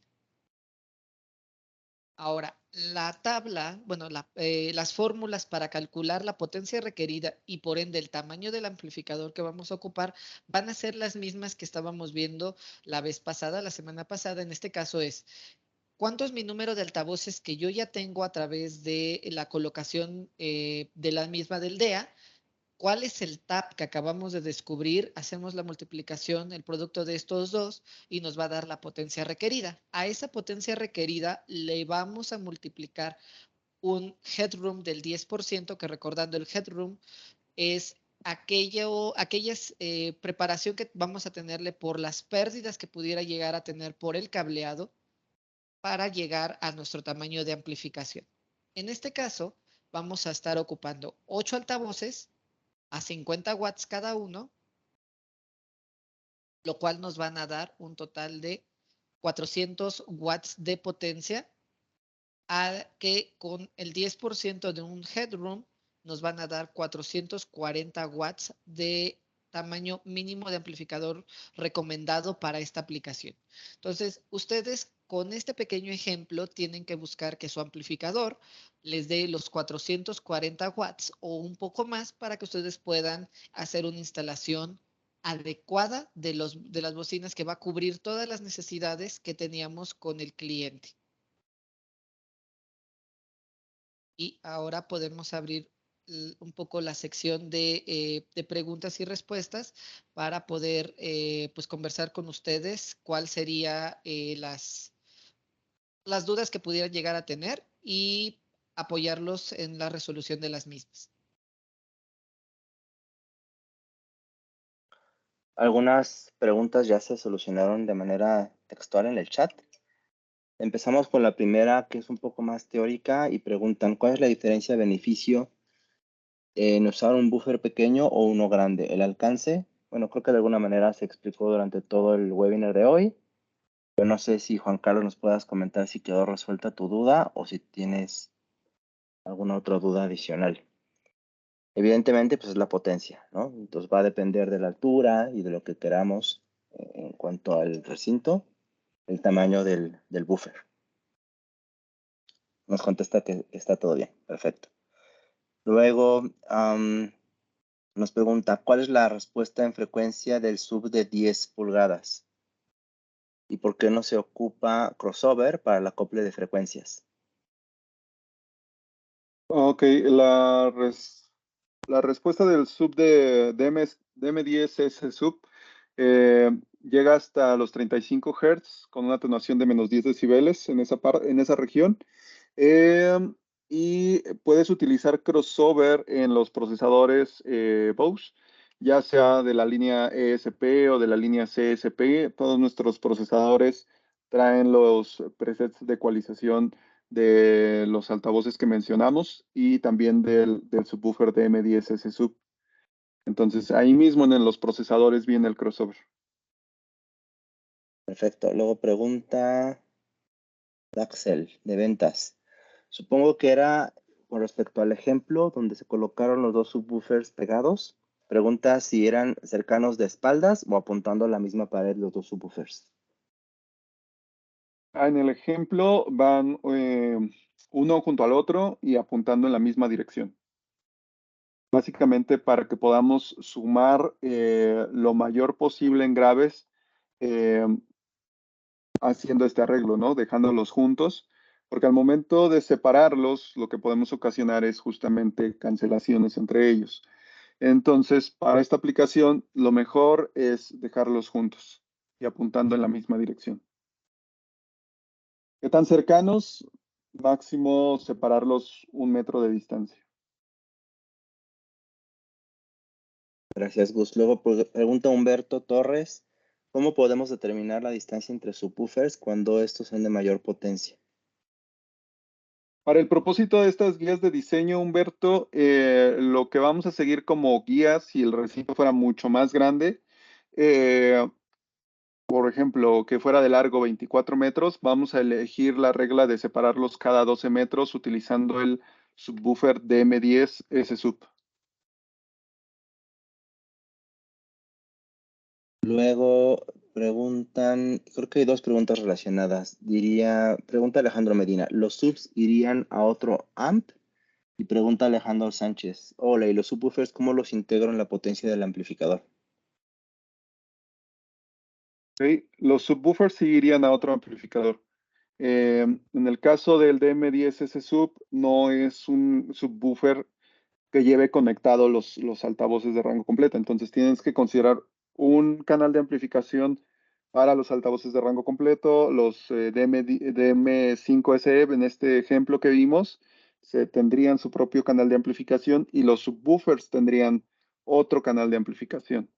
Ahora, la tabla, bueno, las fórmulas para calcular la potencia requerida y por ende el tamaño del amplificador que vamos a ocupar van a ser las mismas que estábamos viendo la vez pasada, la semana pasada. En este caso es, ¿cuánto es mi número de altavoces que yo ya tengo a través de la colocación de la misma del DEA? ¿Cuál es el TAP que acabamos de descubrir? Hacemos la multiplicación, el producto de estos dos, y nos va a dar la potencia requerida. A esa potencia requerida le vamos a multiplicar un headroom del 10%, que recordando el headroom es aquellas preparación que vamos a tenerle por las pérdidas que pudiera llegar a tener por el cableado para llegar a nuestro tamaño de amplificación. En este caso, vamos a estar ocupando 8 altavoces a 50 watts cada uno, lo cual nos van a dar un total de 400 watts de potencia, a que con el 10% de un headroom nos van a dar 440 watts de tamaño mínimo de amplificador recomendado para esta aplicación. Entonces, ustedes con este pequeño ejemplo tienen que buscar que su amplificador les dé los 440 watts o un poco más para que ustedes puedan hacer una instalación adecuada de las bocinas que va a cubrir todas las necesidades que teníamos con el cliente. Y ahora podemos abrir un poco la sección de preguntas y respuestas para poder pues conversar con ustedes cuál sería las dudas que pudieran llegar a tener y apoyarlos en la resolución de las mismas. Algunas preguntas ya se solucionaron de manera textual en el chat. Empezamos con la primera, que es un poco más teórica, y preguntan, ¿cuál es la diferencia de beneficio en usar un buffer pequeño o uno grande? El alcance, bueno, creo que de alguna manera se explicó durante todo el webinar de hoy. Yo no sé si, Juan Carlos, nos puedas comentar si quedó resuelta tu duda o si tienes alguna otra duda adicional. Evidentemente, pues es la potencia, ¿no? Entonces va a depender de la altura y de lo que queramos en cuanto al recinto, el tamaño del buffer. Nos contesta que está todo bien, perfecto. Luego nos pregunta, ¿cuál es la respuesta en frecuencia del sub de 10 pulgadas? ¿Y por qué no se ocupa crossover para el acople de frecuencias? Ok, la respuesta del sub de M10S sub llega hasta los 35 Hz con una atenuación de menos 10 decibeles en esa región. Y puedes utilizar crossover en los procesadores Bose, ya sea de la línea ESP o de la línea CSP. Todos nuestros procesadores traen los presets de ecualización de los altavoces que mencionamos y también del subwoofer de M10S sub. Entonces, ahí mismo en los procesadores viene el crossover. Perfecto. Luego pregunta Daxel, de ventas. Supongo que era con respecto al ejemplo donde se colocaron los dos subwoofers pegados. Pregunta si eran cercanos de espaldas o apuntando a la misma pared los dos subwoofers. En el ejemplo van uno junto al otro y apuntando en la misma dirección. Básicamente para que podamos sumar lo mayor posible en graves eh, haciendo este arreglo, ¿no? Dejándolos juntos, porque al momento de separarlos, lo que podemos ocasionar es justamente cancelaciones entre ellos. Entonces, para esta aplicación, lo mejor es dejarlos juntos y apuntando en la misma dirección. ¿Qué tan cercanos? Máximo separarlos 1 metro de distancia. Gracias, Gus. Luego pregunta Humberto Torres, ¿cómo podemos determinar la distancia entre subwoofers cuando estos son de mayor potencia? Para el propósito de estas guías de diseño, Humberto, lo que vamos a seguir como guías, si el recinto fuera mucho más grande, por ejemplo, que fuera de largo 24 metros, vamos a elegir la regla de separarlos cada 12 metros utilizando el subwoofer DM10S sub. Luego Preguntan, creo que hay dos preguntas relacionadas. Pregunta Alejandro Medina, ¿los subs irían a otro amp? Y pregunta Alejandro Sánchez, hola, ¿y los subwoofers cómo los integro en la potencia del amplificador? ¿Ok? Los subwoofers sí irían a otro amplificador. En el caso del DM10S sub, no es un subwoofer que lleve conectado los altavoces de rango completo. Entonces tienes que considerar un canal de amplificación para los altavoces de rango completo, los DM5SE, en este ejemplo que vimos, tendrían su propio canal de amplificación y los subwoofers tendrían otro canal de amplificación.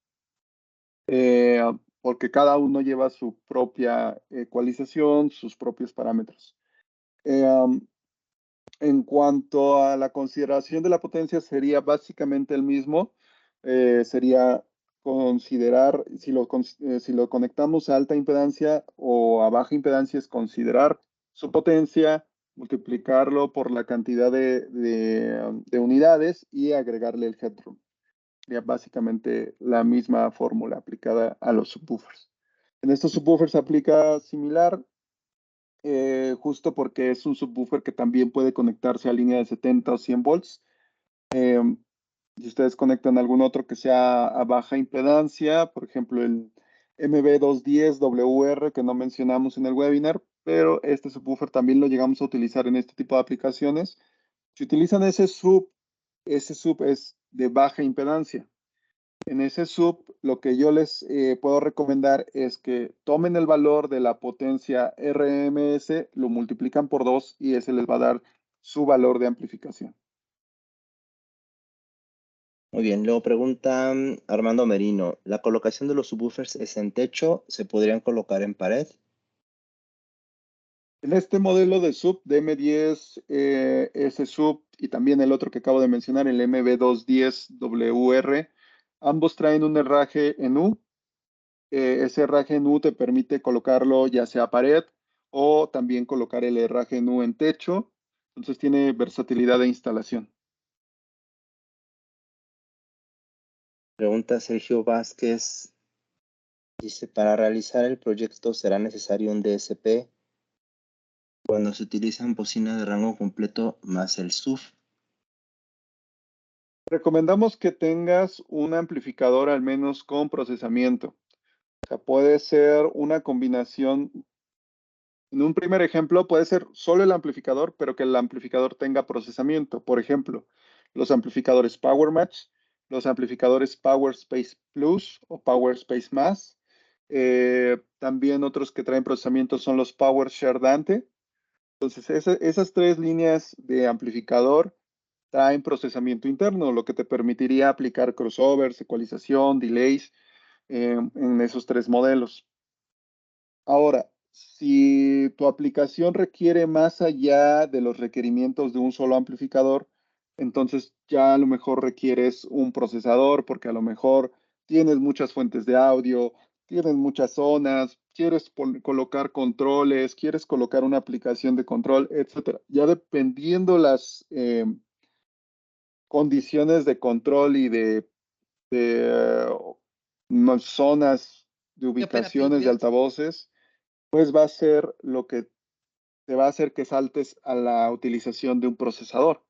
Porque cada uno lleva su propia ecualización, sus propios parámetros. En cuanto a la consideración de la potencia, sería básicamente el mismo. Sería considerar, si lo conectamos a alta impedancia o a baja impedancia, es considerar su potencia, multiplicarlo por la cantidad de unidades y agregarle el headroom. Sería básicamente la misma fórmula aplicada a los subwoofers. En estos subwoofers se aplica similar, justo porque es un subwoofer que también puede conectarse a línea de 70 o 100 volts. Si ustedes conectan algún otro que sea a baja impedancia, por ejemplo el MB210WR que no mencionamos en el webinar, pero este subwoofer también lo llegamos a utilizar en este tipo de aplicaciones. Si utilizan ese sub es de baja impedancia. En ese sub, lo que yo les puedo recomendar es que tomen el valor de la potencia RMS, lo multiplican por 2 y ese les va a dar su valor de amplificación. Muy bien, luego pregunta Armando Merino, ¿la colocación de los subwoofers es en techo? ¿Se podrían colocar en pared? En este modelo de sub, de M10, ese sub y también el otro que acabo de mencionar, el MB210WR, ambos traen un herraje en U. Ese herraje en U te permite colocarlo ya sea a pared o también colocar el herraje en U en techo. Entonces tiene versatilidad de instalación. Pregunta Sergio Vázquez, dice, para realizar el proyecto será necesario un DSP cuando se utilizan bocinas de rango completo más el SUF. Recomendamos que tengas un amplificador al menos con procesamiento. O sea, puede ser una combinación. En un primer ejemplo puede ser solo el amplificador, pero que el amplificador tenga procesamiento. Por ejemplo, los amplificadores Power Match, los amplificadores Power Space Plus o Power Space Más. También otros que traen procesamiento son los Power Share Dante. Entonces, esas tres líneas de amplificador traen procesamiento interno, lo que te permitiría aplicar crossovers, ecualización, delays en esos tres modelos. Ahora, si tu aplicación requiere más allá de los requerimientos de un solo amplificador, entonces ya a lo mejor requieres un procesador porque a lo mejor tienes muchas fuentes de audio, tienes muchas zonas, quieres colocar controles, quieres colocar una aplicación de control, etcétera. Ya dependiendo las condiciones de control y de zonas de De ubicaciones de operatividad. altavoces, pues va a ser lo que te va a hacer que saltes a la utilización de un procesador.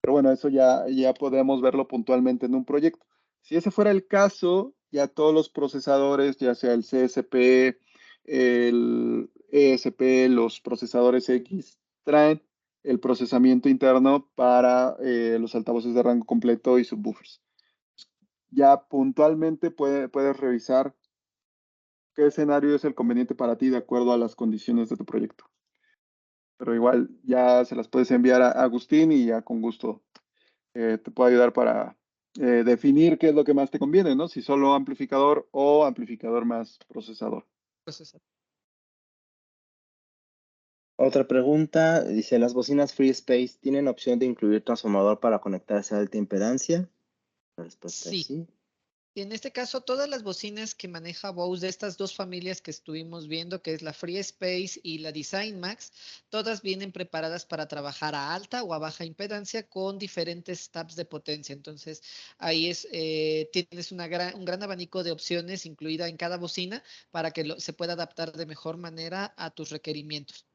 Pero bueno, eso ya podemos verlo puntualmente en un proyecto. Si ese fuera el caso, ya todos los procesadores, ya sea el CSP, el ESP, los procesadores X, traen el procesamiento interno para los altavoces de rango completo y subwoofers. Ya puntualmente puedes revisar qué escenario es el conveniente para ti de acuerdo a las condiciones de tu proyecto. Pero igual ya se las puedes enviar a Agustín y ya con gusto te puedo ayudar para definir qué es lo que más te conviene, ¿no? Si solo amplificador o amplificador más procesador. Procesador. Otra pregunta, dice, ¿las bocinas Free Space tienen opción de incluir transformador para conectarse a alta impedancia? La respuesta es Sí. sí. Y en este caso, todas las bocinas que maneja Bose de estas dos familias que estuvimos viendo, que es la Free Space y la Design Max, todas vienen preparadas para trabajar a alta o a baja impedancia con diferentes tabs de potencia. Entonces, ahí tienes un gran abanico de opciones incluida en cada bocina para que se pueda adaptar de mejor manera a tus requerimientos.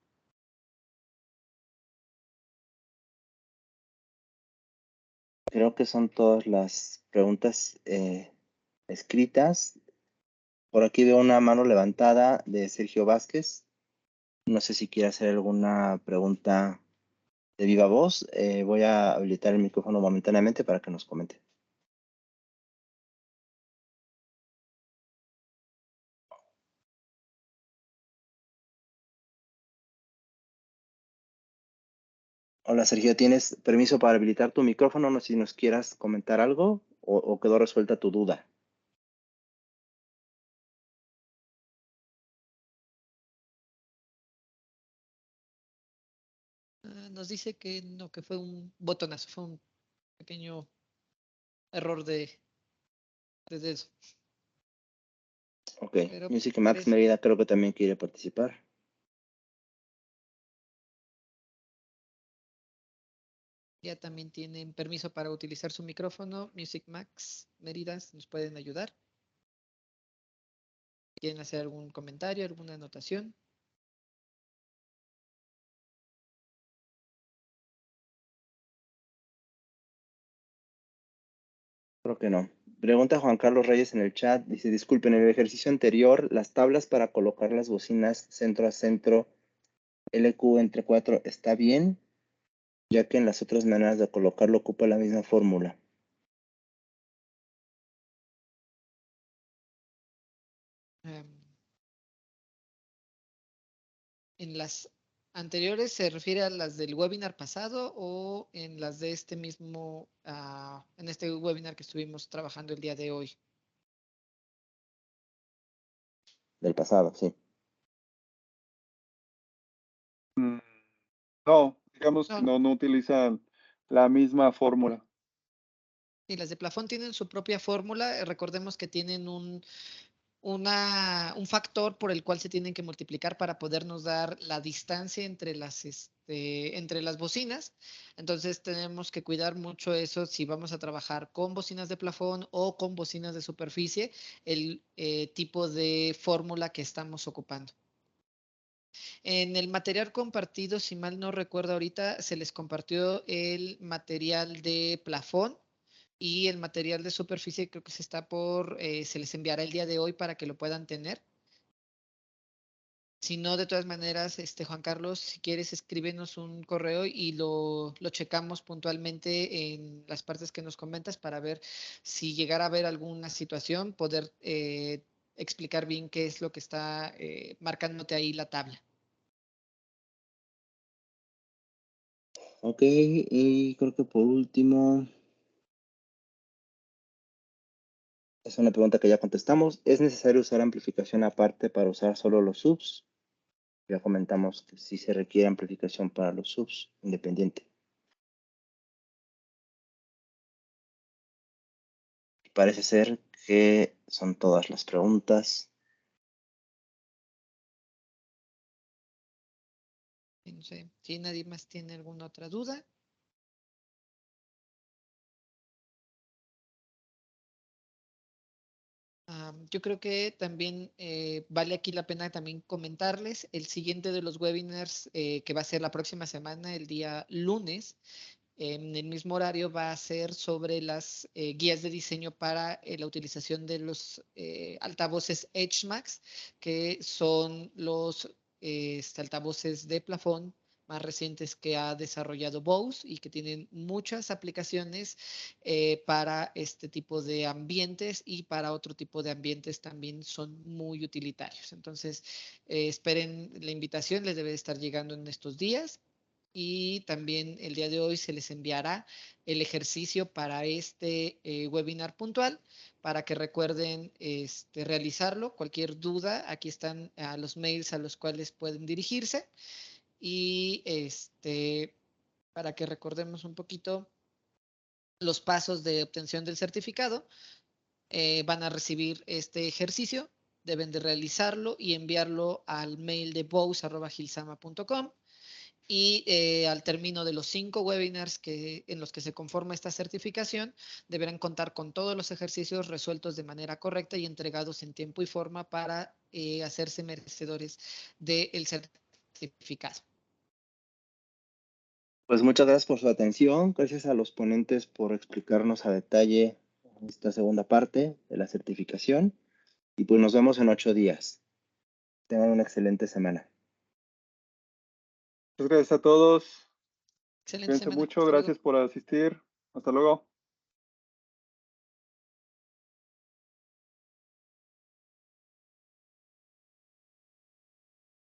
Creo que son todas las preguntas escritas. Por aquí veo una mano levantada de Sergio Vázquez. No sé si quiere hacer alguna pregunta de viva voz. Voy a habilitar el micrófono momentáneamente para que nos comente. Hola Sergio, ¿tienes permiso para habilitar tu micrófono? No sé si nos quieras comentar algo o quedó resuelta tu duda. Nos dice que no, que fue un botonazo, fue un pequeño error de dedo. Ok, Pero Music Max parece Mérida creo que también quiere participar. ya también tienen permiso para utilizar su micrófono. Music Max Mérida, ¿nos pueden ayudar? ¿Quieren hacer algún comentario, alguna anotación? Creo que no. Pregunta Juan Carlos Reyes en el chat. Dice, disculpen, en el ejercicio anterior, las tablas para colocar las bocinas centro a centro LQ entre 4 está bien, ya que en las otras maneras de colocarlo ocupa la misma fórmula. ¿En las anteriores se refiere a las del webinar pasado o en las de este mismo, en este webinar que estuvimos trabajando el día de hoy? Del pasado, sí. No, digamos que No, no utilizan la misma fórmula. y las de plafón tienen su propia fórmula. Recordemos que tienen un factor por el cual se tienen que multiplicar para podernos dar la distancia entre las bocinas. Entonces tenemos que cuidar mucho eso si vamos a trabajar con bocinas de plafón o con bocinas de superficie, el tipo de fórmula que estamos ocupando. En el material compartido, si mal no recuerdo ahorita, se les compartió el material de plafón y el material de superficie creo que se les enviará el día de hoy para que lo puedan tener. Si no, de todas maneras, Juan Carlos, si quieres, escríbenos un correo y lo checamos puntualmente en las partes que nos comentas para ver si llegara a haber alguna situación, poder explicar bien qué es lo que está marcándote ahí la tabla. Ok, y creo que por último, es una pregunta que ya contestamos. ¿Es necesario usar amplificación aparte para usar solo los subs? Ya comentamos que sí se requiere amplificación para los subs, independiente. Parece ser que son todas las preguntas. No sé si nadie más tiene alguna otra duda. Yo creo que también vale aquí la pena también comentarles el siguiente de los webinars que va a ser la próxima semana, el día lunes, en el mismo horario va a ser sobre las guías de diseño para la utilización de los altavoces EdgeMax, que son los altavoces de plafón más recientes que ha desarrollado Bose y que tienen muchas aplicaciones para este tipo de ambientes y para otro tipo de ambientes también son muy utilitarios. Entonces, esperen la invitación, les debe estar llegando en estos días y también el día de hoy se les enviará el ejercicio para este webinar puntual para que recuerden realizarlo. Cualquier duda, aquí están los mails a los cuales pueden dirigirse y para que recordemos un poquito los pasos de obtención del certificado. van a recibir este ejercicio, deben de realizarlo y enviarlo al mail de bows@gilsama.com. Y al término de los 5 webinars en los que se conforma esta certificación, deberán contar con todos los ejercicios resueltos de manera correcta y entregados en tiempo y forma para hacerse merecedores del certificado. Pues muchas gracias por su atención. Gracias a los ponentes por explicarnos a detalle esta segunda parte de la certificación. Y pues nos vemos en 8 días. Tengan una excelente semana. Muchas gracias a todos. Excelente Cuídense semana. mucho. Hasta luego. Gracias por asistir. Hasta luego.